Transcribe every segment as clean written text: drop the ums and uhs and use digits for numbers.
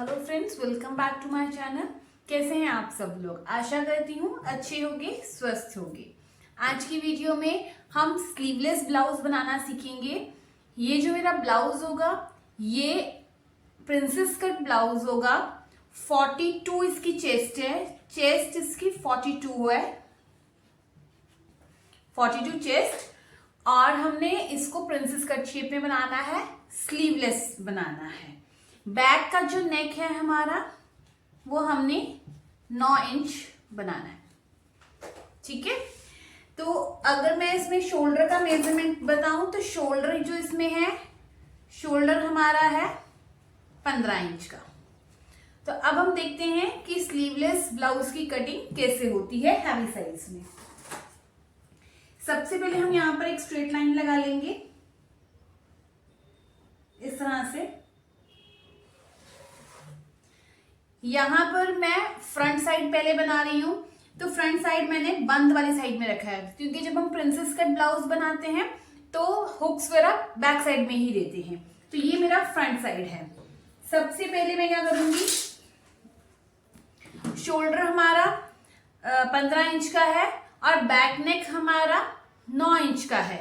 Hello friends, welcome back to my channel. कैसे हैं आप सब लोग? आशा करती हूँ अच्छे होंगे, स्वस्थ होंगे। आज की वीडियो में हम स्लीवलेस ब्लाउज बनाना सीखेंगे। ये जो मेरा ब्लाउज होगा ये प्रिंसेस कट ब्लाउज होगा। 42 इसकी चेस्ट है, चेस्ट इसकी 42 है, 42 चेस्ट। और हमने इसको प्रिंसेस कट शेप में बनाना है, स्लीवलेस बनाना है। बैक का जो नेक है हमारा वो हमने 9 इंच बनाना है। ठीक है, तो अगर मैं इसमें शोल्डर का मेजरमेंट बताऊं तो शोल्डर जो इसमें है, शोल्डर हमारा है 15 इंच का। तो अब हम देखते हैं कि स्लीवलेस ब्लाउज की कटिंग कैसे होती है हैवी साइज में। सबसे पहले हम यहां पर एक स्ट्रेट लाइन लगा लेंगे इस तरह से। यहां पर मैं फ्रंट साइड पहले बना रही हूं, तो फ्रंट साइड मैंने बंद वाली साइड में रखा है, क्योंकि जब हम प्रिंसेस कट ब्लाउज बनाते हैं तो हुक्स वगैरह बैक साइड में ही देते हैं। तो ये मेरा फ्रंट साइड है। सबसे पहले मैं क्या करूंगी, शोल्डर हमारा 15 इंच का है और बैक नेक हमारा 9 इंच का है।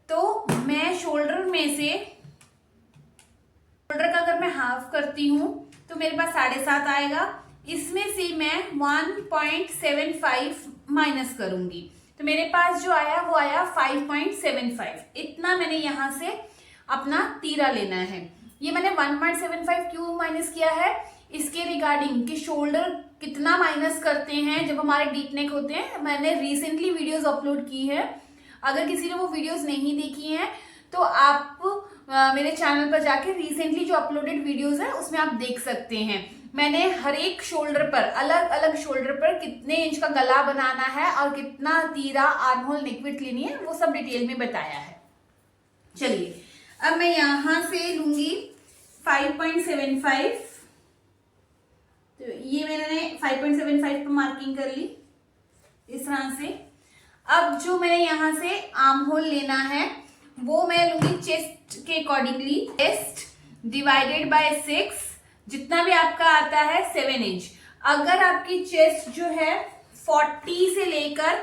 तो मैं शोल्डर में से, शोल्डर का अगर मैं हाफ करती हूं तो मेरे पास 7.5 आएगा। इसमें से मैं 1.75 माइनस करूंगी, तो मेरे पास जो आया वो आया 5.75। इतना मैंने यहां से अपना तीरा लेना है। ये मैंने 1.75 क्यों माइनस किया है, इसके रिगार्डिंग कि शोल्डर कितना माइनस करते हैं जब हमारे डीप नेक होते हैं। मैंने रिसेंटली वीडियोस अपलोड की है, अगर किसी ने वो वीडियोस नहीं देखी हैं तो आप मेरे चैनल पर जाके रिसेंटली जो अपलोडेड वीडियोस है उसमें आप देख सकते हैं। मैंने हर एक शोल्डर पर, अलग अलग शोल्डर पर कितने इंच का गला बनाना है और कितना तीरा आर्म होल नेक विड्थ लेनी है वो सब डिटेल में बताया है। चलिए अब मैं यहां से लूंगी 5.75। तो ये मैंने 5.75 पर मार्किंग कर ली इस तरह से। अब जो मैंने यहां से आर्म होल लेना है वो मैं लूंगी चेस्ट के अकॉर्डिंगली। चेस्ट डिवाइडेड बाय 6, जितना भी आपका आता है 7 इंच। अगर आपकी चेस्ट जो है 40 से लेकर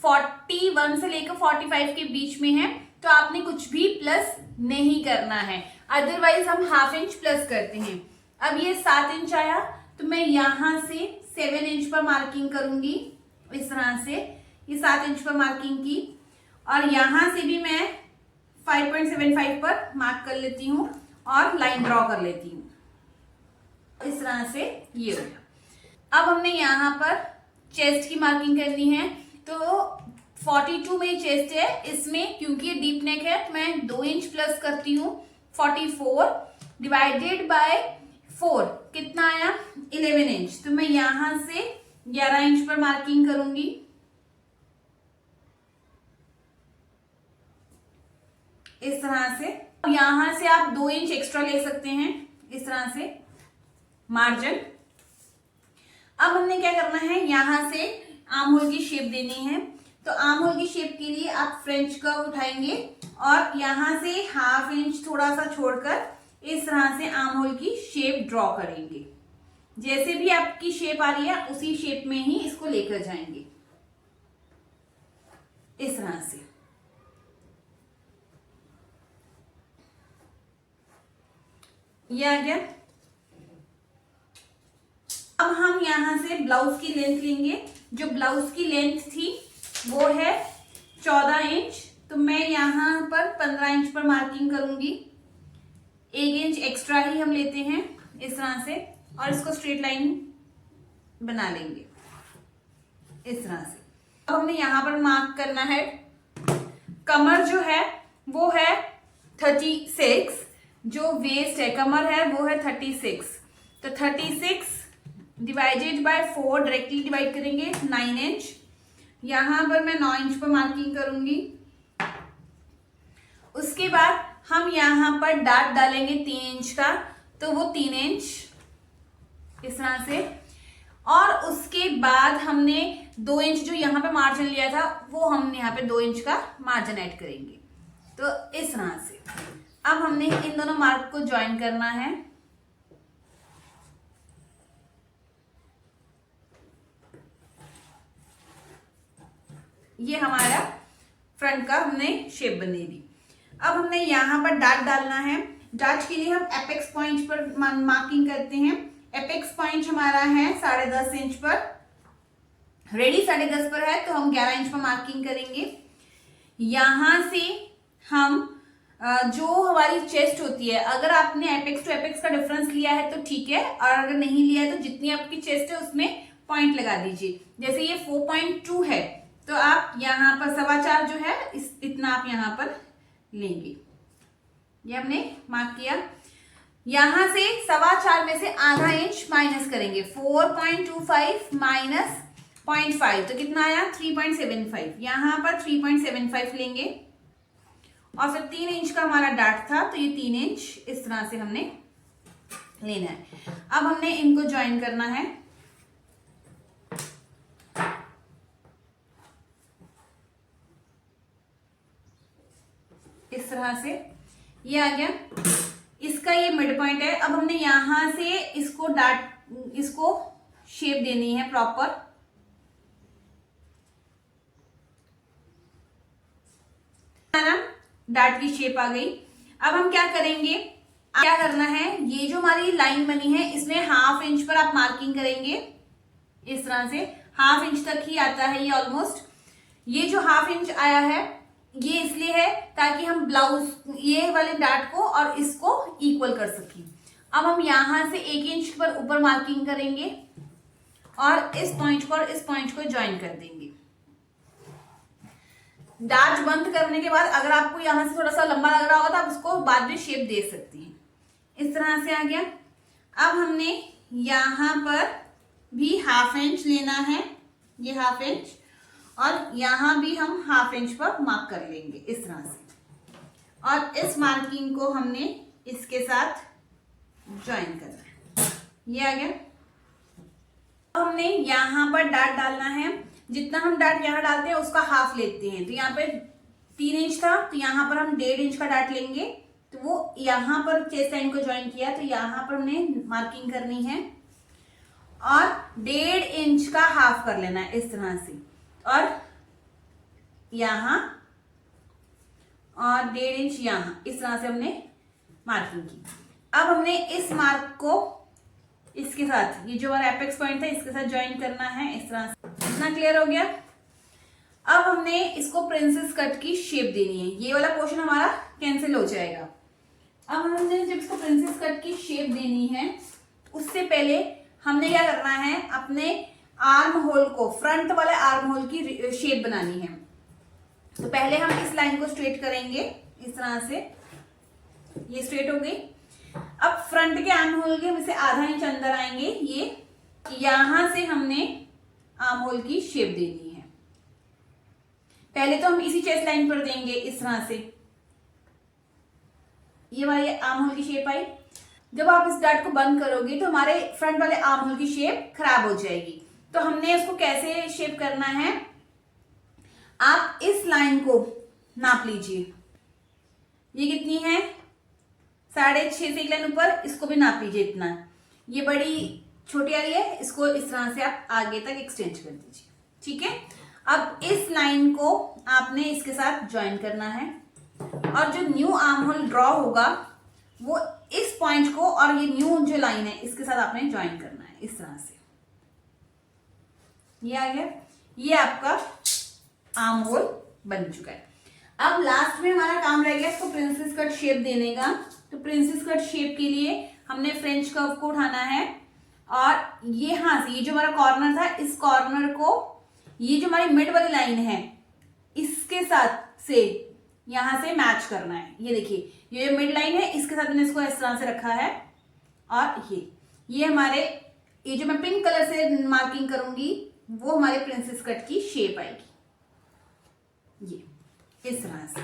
41 से लेकर 45 के बीच में है तो आपने कुछ भी प्लस नहीं करना है, अदरवाइज हम हाफ इंच प्लस करते हैं। अब ये 7 इंच आया तो मैं यहां से 7 इंच पर मार्किंग करूंगी इस तरह से। ये 7 इंच पर मार्किंग की और यहां से भी मैं 5.75 पर मार्क कर लेती हूँ और लाइन ड्रॉ कर लेती हूँ इस तरह से। ये हो गया। अब हमने यहाँ पर चेस्ट की मार्किंग करनी है। तो 42 में चेस्ट है, इसमें क्योंकि ये डीप नेक है तो मैं 2 इंच प्लस करती हूँ। 44 डिवाइडेड बाय 4 कितना आया, 11 इंच। तो मैं यहां से 11 इंच पर मार्किंग करूंगी इस तरह से। यहां से आप 2 इंच एक्स्ट्रा ले सकते हैं इस तरह से मार्जिन। अब हमने क्या करना है, यहां से आर्म होल की शेप देनी है। तो आर्म होल की शेप के लिए आप फ्रेंच कर्व उठाएंगे और यहां से हाफ इंच थोड़ा सा छोड़कर इस तरह से आर्म होल की शेप ड्रॉ करेंगे। जैसे भी आपकी शेप आ रही है उसी शेप में ही इसको लेकर जाएंगे इस तरह से। ये आ गया। अब हम यहां से ब्लाउज की लेंथ लेंगे। जो ब्लाउज की लेंथ थी वो है 14 इंच, तो मैं यहां पर 15 इंच पर मार्किंग करूंगी। 1 इंच एक्स्ट्रा ही हम लेते हैं इस तरह से और इसको स्ट्रेट लाइन बना लेंगे इस तरह से। अब हमने यहां पर मार्क करना है, कमर जो है वो है 36, जो वेस्ट है कमर है वो है 36। तो 36 डिवाइडेड बाय 4 डायरेक्टली डिवाइड करेंगे 9 इंच। यहां पर मैं 9 इंच पर मार्किंग करूंगी। उसके बाद हम यहां पर डार्ट डालेंगे 3 इंच का, तो वो 3 इंच इस तरह से। और उसके बाद हमने 2 इंच जो यहां पे मार्जिन लिया था वो हम यहाँ पे 2 इंच का मार्जिन ऐड करेंगे। तो इस तरह से अब हमने इन दोनों मार्क को ज्वाइन करना है ये हमारा फ्रंट का हमने शेप बना दी। अब हमने यहाँ पर डार्ट डालना है। डार्ट के लिए हम एपेक्स पॉइंट पर मार्किंग करते हैं। एपेक्स पॉइंट हमारा है 10.5 इंच पर, रेडी 10.5 पर है तो हम 11 इंच पर मार्किंग करेंगे। यहां से हम जो हमारी चेस्ट होती है, अगर आपने एपेक्स टू एपेक्स का डिफरेंस लिया है तो ठीक है, और अगर नहीं लिया है तो जितनी आपकी चेस्ट है उसमें पॉइंट लगा दीजिए। जैसे ये 4.2 है तो आप यहाँ पर 4.25 जो है इतना आप यहाँ पर लेंगे। ये हमने मार्क किया। यहां से 4.25 में से आधा इंच माइनस करेंगे। 4.25 माइनस 0.5 तो कितना आया 3.75। यहां पर 3.75 लेंगे और फिर 3 इंच का हमारा डार्ट था तो ये 3 इंच इस तरह से हमने लेना है। अब हमने इनको ज्वाइन करना है। इस तरह से ये आ गया, इसका ये मिड पॉइंट है। अब हमने यहां से इसको शेप देनी है प्रॉपर। डार्ट की शेप आ गई। अब हम क्या करेंगे, क्या करना है, ये जो हमारी लाइन बनी है इसमें 1/2 इंच पर आप मार्किंग करेंगे। इस तरह से 1/2 इंच तक ही आता है ये ऑलमोस्ट। ये जो 1/2 इंच आया है ये इसलिए है ताकि हम ब्लाउज ये वाले डार्ट को और इसको इक्वल कर सकें। अब हम यहां से 1 इंच पर ऊपर मार्किंग करेंगे और इस पॉइंट को और इस पॉइंट को ज्वाइन कर देंगे। डार्ट बंद करने के बाद अगर आपको यहां से थोड़ा सा लंबा लग रहा होगा तो आप उसको बाद में शेप दे सकती हैं। इस तरह से आ गया। अब हमने यहां पर भी 1/2 इंच लेना है, ये 1/2 इंच, और यहां भी हम 1/2 इंच पर मार्क कर लेंगे इस तरह से। और इस मार्किंग को हमने इसके साथ ज्वाइन करना है। ये आ गया। अब हमने यहां पर डार्ट डालना है। जितना हम डार्ट यहाँ डालते हैं उसका हाफ लेते हैं। तो यहाँ पे 3 इंच था तो यहाँ पर हम 1.5 इंच का डार्ट लेंगे। तो वो यहाँ पर चेस्ट लाइन को ज्वाइन किया तो यहाँ पर हमने मार्किंग करनी है और 1.5 इंच का हाफ कर लेना है इस तरह से, और यहाँ और 1.5 इंच यहाँ, इस तरह से हमने मार्किंग की। अब हमने इस मार्क को इसके साथ, ये जो हमारा एपेक्स पॉइंट था इसके साथ ज्वाइन करना है इस तरह से। इतना क्लियर हो गया। अब हमने इसको प्रिंसेस कट की शेप देनी है। ये वाला पोर्शन हमारा कैंसिल हो जाएगा। अब हमने जब इसको प्रिंसेस कट की शेप देनी है उससे पहले हमने क्या करना है, अपने आर्म होल को, फ्रंट वाले आर्म होल की शेप बनानी है। तो पहले हम इस लाइन को स्ट्रेट करेंगे इस तरह से, ये स्ट्रेट हो गई। अब फ्रंट के आर्म होल के में से आधा इंच अंदर आएंगे। ये यहां से हमने आर्म होल की शेप देनी है। पहले तो हम इसी चेस्ट लाइन पर देंगे इस तरह से। ये हमारी आर्म होल की शेप आई। जब आप इस डार्ट को बंद करोगे तो हमारे फ्रंट वाले आर्म होल की शेप खराब हो जाएगी। तो हमने इसको कैसे शेप करना है, आप इस लाइन को नाप लीजिए। ये कितनी है, 6.5 से एक लाइन ऊपर, इसको भी नाप लीजिए इतना। ये बड़ी छोटी आ रही है, इसको इस तरह से आप आगे तक एक्सटेंड कर दीजिए। ठीक है। अब इस लाइन को आपने इसके साथ ज्वाइन करना है और जो न्यू आर्म होल ड्रॉ होगा वो इस पॉइंट को और ये न्यू जो लाइन है इसके साथ आपने ज्वाइन करना है इस तरह से। ये आ गया। ये आपका आर्म होल बन चुका है। अब लास्ट में हमारा काम रह गया इसको प्रिंसेस कट शेप देने का। तो प्रिंसेस कट शेप के लिए हमने फ्रेंच कर्व को उठाना है और ये यहां से, ये जो हमारा कॉर्नर था, इस कॉर्नर को ये जो हमारी मिड वाली लाइन है इसके साथ से यहां से मैच करना है। ये देखिए, ये जो मिड लाइन है इसके साथ मैंने इसको इस तरह से रखा है और ये हमारे, ये जो मैं पिंक कलर से मार्किंग करूंगी वो हमारे प्रिंसेस कट की शेप आएगी। ये इस तरह से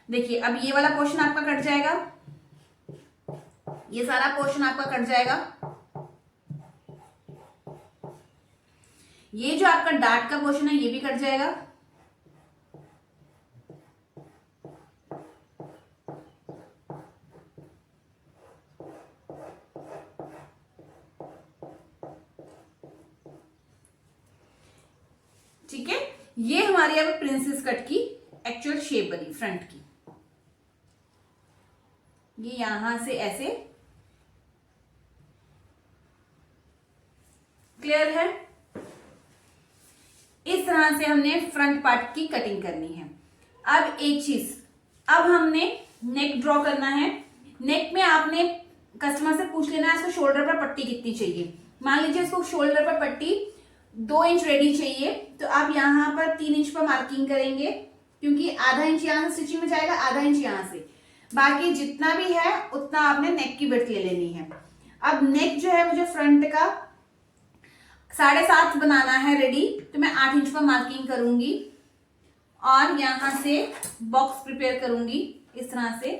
देखिए। अब ये वाला पोर्शन आपका कट जाएगा, ये सारा पोर्शन आपका कट जाएगा। ये जो आपका डार्ट का पोर्शन है ये भी कट जाएगा। ठीक है। ये हमारी अब प्रिंसेस कट की एक्चुअल शेप बनी फ्रंट की। ये यहां से ऐसे, क्लियर है? इस तरह से हमने फ्रंट पार्ट की कटिंग करनी है। अब एक चीज, अब हमने नेक ड्रॉ करना है। नेक में आपने कस्टमर से पूछ लेना है इसको शोल्डर पर पट्टी कितनी चाहिए। मान लीजिए इसको शोल्डर पर पट्टी 2 इंच रेडी चाहिए, तो आप यहां पर 3 इंच पर मार्किंग करेंगे, क्योंकि आधा इंच यहां से स्टिचिंग में जाएगा, आधा इंच यहां से, बाकी जितना भी है उतना आपने नेक की विड्थ ले लेनी है। अब नेक जो है मुझे फ्रंट का 7.5 बनाना है रेडी, तो मैं 8 इंच पर मार्किंग करूंगी और यहां से बॉक्स प्रिपेयर करूंगी इस तरह से।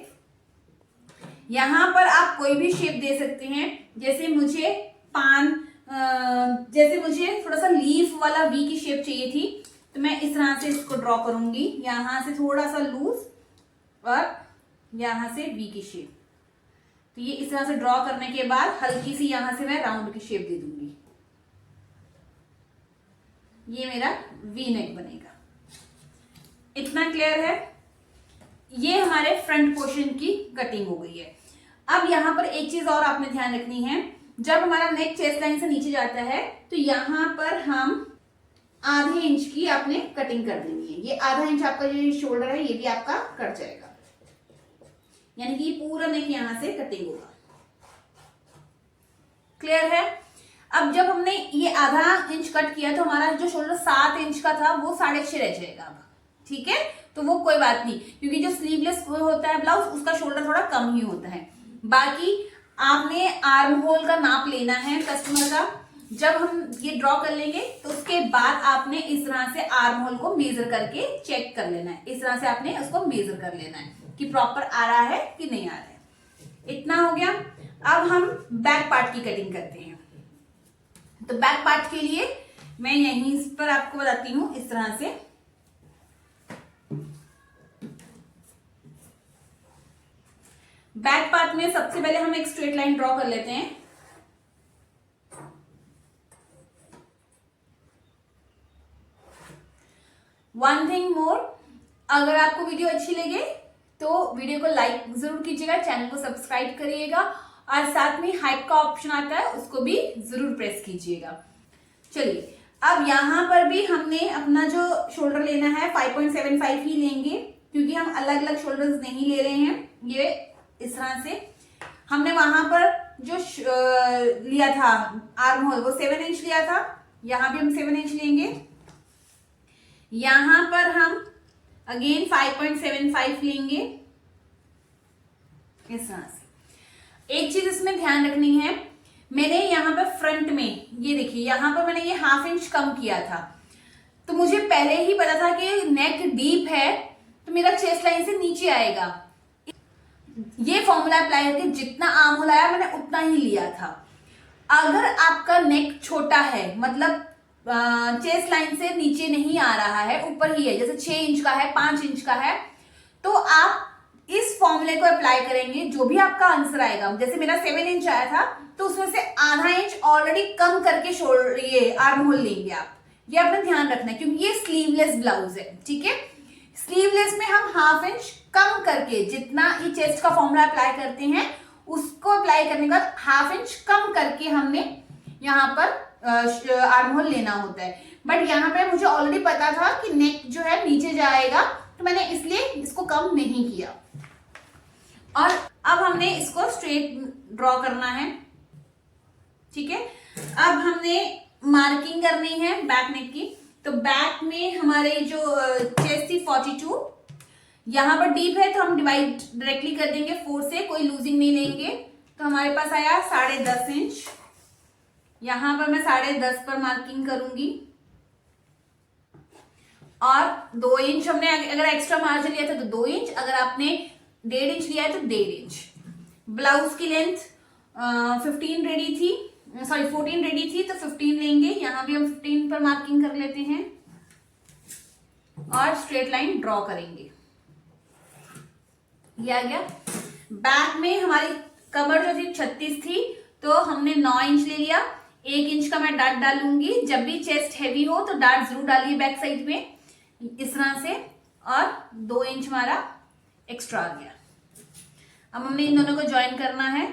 यहां पर आप कोई भी शेप दे सकते हैं, जैसे मुझे जैसे मुझे थोड़ा सा लीफ वाला वी की शेप चाहिए थी, तो मैं इस तरह से इसको ड्रॉ करूंगी, यहां से थोड़ा सा लूज और यहां से वी की शेप। तो ये इस तरह से ड्रॉ करने के बाद हल्की सी यहां से मैं राउंड की शेप दे दूंगी। ये मेरा वी नेक बनेगा। इतना क्लियर है? ये हमारे फ्रंट पोर्शन की कटिंग हो गई है। अब यहां पर एक चीज और आपने ध्यान रखनी है, जब हमारा नेक चेस्ट लाइन से नीचे जाता है तो यहां पर हम आधे इंच की आपने कटिंग कर देनी है। ये आधा इंच आपका जो शोल्डर है ये भी आपका कट जाएगा, यानी कि पूरा नेक यहां से कटिंग होगा। क्लियर है? अब जब हमने ये आधा इंच कट किया तो हमारा जो शोल्डर 7 इंच का था वो 6.5 रह जाएगा अब, ठीक है? तो वो कोई बात नहीं, क्योंकि जो स्लीवलेस होता है ब्लाउज उसका शोल्डर थोड़ा कम ही होता है। बाकी आपने आर्म होल का नाप लेना है कस्टमर का। जब हम ये ड्रॉ कर लेंगे तो उसके बाद आपने इस तरह से आर्म होल को मेजर करके चेक कर लेना है। इस तरह से आपने उसको मेजर कर लेना है कि प्रॉपर आ रहा है कि नहीं आ रहा है। इतना हो गया। अब हम बैक पार्ट की कटिंग करते हैं। तो बैक पार्ट के लिए मैं यहीं पर आपको बताती हूं इस तरह से। बैक पार्ट में सबसे पहले हम एक स्ट्रेट लाइन ड्रॉ कर लेते हैं। वन थिंग मोर, अगर आपको वीडियो अच्छी लगे तो वीडियो को लाइक जरूर कीजिएगा, चैनल को सब्सक्राइब करिएगा और साथ में हाइप का ऑप्शन आता है उसको भी जरूर प्रेस कीजिएगा। चलिए, अब यहां पर भी हमने अपना जो शोल्डर लेना है 5.75 ही लेंगे, क्योंकि हम अलग अलग शोल्डर्स नहीं ले रहे हैं। ये इस तरह से हमने वहां पर जो लिया था आर्म होल वो 7 इंच लिया था, यहां भी हम 7 इंच लेंगे। यहां पर हम अगेन 5.75 लेंगे इस तरह से। एक चीज इसमें ध्यान रखनी है, मैंने यहां पर फ्रंट में ये देखिए, यहां पर मैंने ये 1/2 इंच कम किया था, तो मुझे पहले ही पता था कि नेक डीप है तो मेरा चेस्ट लाइन से नीचे आएगा। ये फॉर्मूला अप्लाई करके जितना आर्म होल आया मैंने उतना ही लिया था। अगर आपका नेक छोटा है, मतलब चेस्ट लाइन से नीचे नहीं आ रहा है, ऊपर ही है, जैसे 6 इंच का है, 5 इंच का है, तो आप इस फॉर्मूले को अप्लाई करेंगे, जो भी आपका आंसर आएगा। जैसे मेरा 7 इंच आया था तो उसमें से आधा इंच ऑलरेडी कम करके शोल्डर ये आर्म होल लेंगे आप। ये आपने ध्यान रखना है, क्योंकि ये स्लीवलेस ब्लाउज है, ठीक है? स्लीवलेस में हम 1/2 इंच कम करके, जितना ये चेस्ट का फॉर्मूला अप्लाई करते हैं उसको अप्लाई करने के बाद 1/2 इंच कम करके हमने यहाँ पर आर्म होल लेना होता है। बट यहाँ पे मुझे ऑलरेडी पता था कि नेक जो है नीचे जाएगा, तो मैंने इसलिए इसको कम नहीं किया। और अब हमने इसको स्ट्रेट ड्रॉ करना है, ठीक है? अब हमने मार्किंग करनी है बैक नेक की। तो बैक में हमारे जो चेस्ट थी 42, यहां पर डीप है तो हम डिवाइड डायरेक्टली कर देंगे 4 से, कोई लूजिंग नहीं लेंगे। तो हमारे पास आया 10.5 इंच। यहां पर मैं 10.5 पर मार्किंग करूंगी और 2 इंच हमने अगर एक्स्ट्रा मार्जिन लिया था तो 2 इंच, अगर आपने 1.5 इंच लिया है तो 1.5 इंच। ब्लाउज की लेंथ 14 रेडी थी तो 15 लेंगे। यहां भी हम 15 पर मार्किंग कर लेते हैं और स्ट्रेट लाइन ड्रॉ करेंगे। ये आ गया। बैक में हमारी कमर जो थी 36 थी, तो हमने 9 इंच ले लिया। 1 इंच का मैं डार्ट डालूंगी। जब भी चेस्ट हैवी हो तो डार्ट जरूर डालिए बैक साइड में। इस तरह से, और 2 इंच हमारा एक्स्ट्रा आ गया। अब हमने इन दोनों को ज्वाइन करना है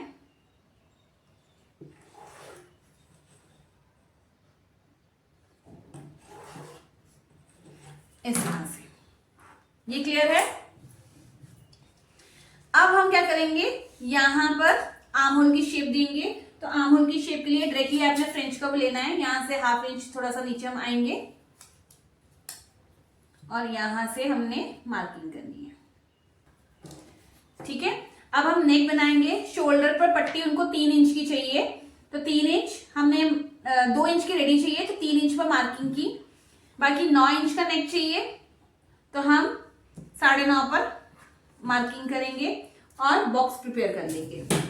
इस तरह से। ये क्लियर है? अब हम क्या करेंगे, यहां पर आर्म होल की शेप देंगे। तो आर्म होल की शेप के लिए डायरेक्टली आपने फ्रेंच कर्व लेना है। यहां से 1/2 इंच थोड़ा सा नीचे हम आएंगे और यहां से हमने मार्किंग करनी है। ठीक है, अब हम नेक बनाएंगे। शोल्डर पर पट्टी उनको 3 इंच की चाहिए, तो 3 इंच हमने 2 इंच की रेडी चाहिए, तो 3 इंच पर मार्किंग की। बाकी 9 इंच का नेक चाहिए, तो हम 9.5 पर मार्किंग करेंगे और बॉक्स प्रिपेयर कर लेंगे।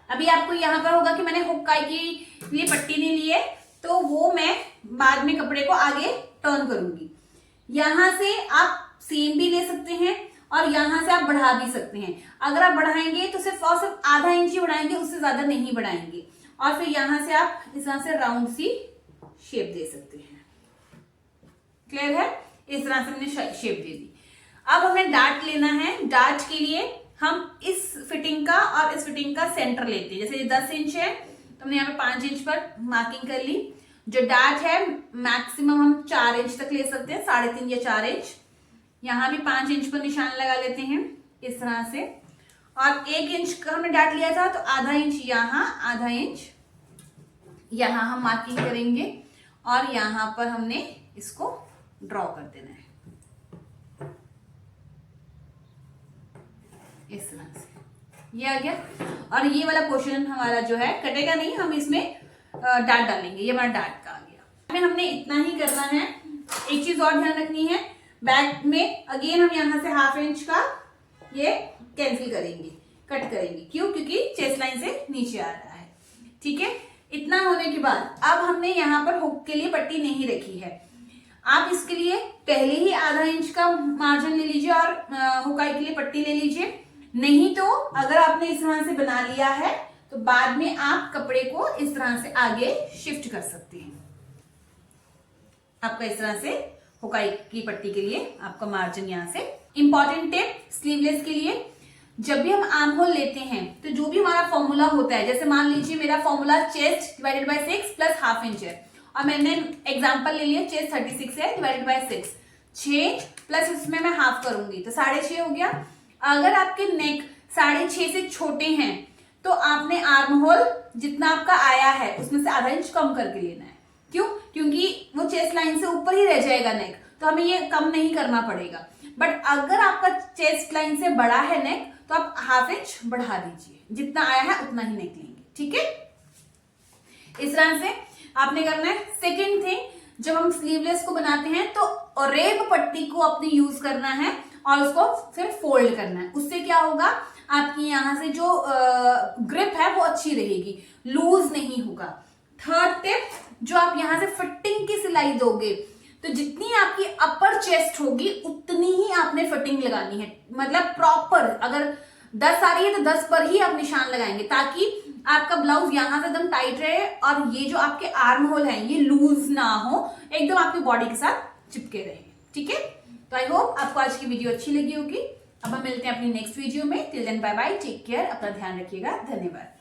अभी आपको यहाँ पर होगा कि मैंने हुक काई के लिए पट्टी नहीं ली है, तो वो मैं बाद में कपड़े को आगे टर्न करूंगी। यहां से आप सेम भी ले सकते हैं और यहां से आप बढ़ा भी सकते हैं। अगर आप बढ़ाएंगे तो सिर्फ और सिर्फ आधा इंच ही बढ़ाएंगे, उससे ज्यादा नहीं बढ़ाएंगे। और फिर यहां से आप इस तरह से राउंड सी शेप दे सकते हैं। क्लियर है? इस तरह से हमने शेप दे दी। अब हमें डार्ट लेना है। डार्ट के लिए हम इस फिटिंग का और इस फिटिंग का सेंटर लेते हैं। जैसे ये 10 इंच है, तो हमने यहाँ पे 5 इंच पर मार्किंग कर ली। जो डार्ट है मैक्सिमम हम 4 इंच तक ले सकते हैं, 3.5 या 4 इंच। यहां भी 5 इंच पर निशान लगा लेते हैं इस तरह से। और 1 इंच का हमने डार्ट लिया था, तो आधा इंच यहां, आधा इंच यहां हम मार्किंग करेंगे और यहां पर हमने इसको ड्रॉ कर देना है इस तरह से। ये आ गया। और ये वाला पोर्शन हमारा जो है कटेगा नहीं, हम इसमें डार्ट डालेंगे। ये हमारा डार्ट का आ गया। हमने इतना ही करना है। एक चीज और ध्यान रखनी है, बैक में अगेन हम यहां से 1/2 इंच का ये कैंसिल करेंगे, कट करेंगे। क्यों? क्योंकि चेस्ट लाइन से नीचे आ रहा है। ठीक है, इतना होने के बाद अब हमने यहाँ पर हुक के लिए पट्टी नहीं रखी है। आप इसके लिए पहले ही आधा इंच का मार्जिन ले लीजिए और हुकाई के लिए पट्टी ले लीजिए। नहीं तो अगर आपने इस तरह से बना लिया है तो बाद में आप कपड़े को इस तरह से आगे शिफ्ट कर सकते हैं। आपका इस तरह से हुकाई की पट्टी के लिए आपका मार्जिन यहां से। इंपॉर्टेंट टिप स्लीवलेस के लिए, जब भी हम आर्म होल लेते हैं तो जो भी हमारा फॉर्मूला होता है, जैसे मान लीजिए मेरा formula chest divided by 6 plus 1/2 inch है और मैंने एग्जांपल ले लिया चेस्ट 36 है डिवाइडेड बाय 6 प्लस इसमें मैं हाफ करूंगी तो 6.5 हो गया। अगर आपके नेक 6.5 से छोटे हैं तो आपने आर्म होल जितना आपका आया है उसमें से आधा इंच कम करके लेना है। क्यों? क्योंकि वो चेस्ट लाइन से ऊपर ही रह जाएगा नेक, तो हमें ये कम नहीं करना पड़ेगा। बट अगर आपका चेस्ट लाइन से बड़ा है नेक तो आप 1/2 इंच बढ़ा दीजिए, जितना आया है उतना ही नेक लेंगे। ठीक है, इस तरह से आपने करना है। सेकेंड थिंग, जब हम स्लीवलेस को बनाते हैं तो रेब पट्टी को अपनी यूज करना है और उसको फिर फोल्ड करना है। उससे क्या होगा, आपकी यहां से जो ग्रिप है वो अच्छी रहेगी, लूज नहीं होगा। थर्ड टिप, जो आप यहां से फिटिंग की सिलाई दोगे तो जितनी आपकी अपर चेस्ट होगी उतनी ही आपने फिटिंग लगानी है। मतलब प्रॉपर, अगर 10 आ रही है तो 10 पर ही आप निशान लगाएंगे ताकि आपका ब्लाउज यहां से एकदम टाइट रहे और ये जो आपके आर्म होल है ये लूज ना हो, एकदम आपकी बॉडी के साथ चिपके रहे। ठीक है, तो आई होप आपको आज की वीडियो अच्छी लगी होगी। अब हम मिलते हैं अपनी नेक्स्ट वीडियो में। Till then bye bye, take care, अपना ध्यान रखिएगा। धन्यवाद।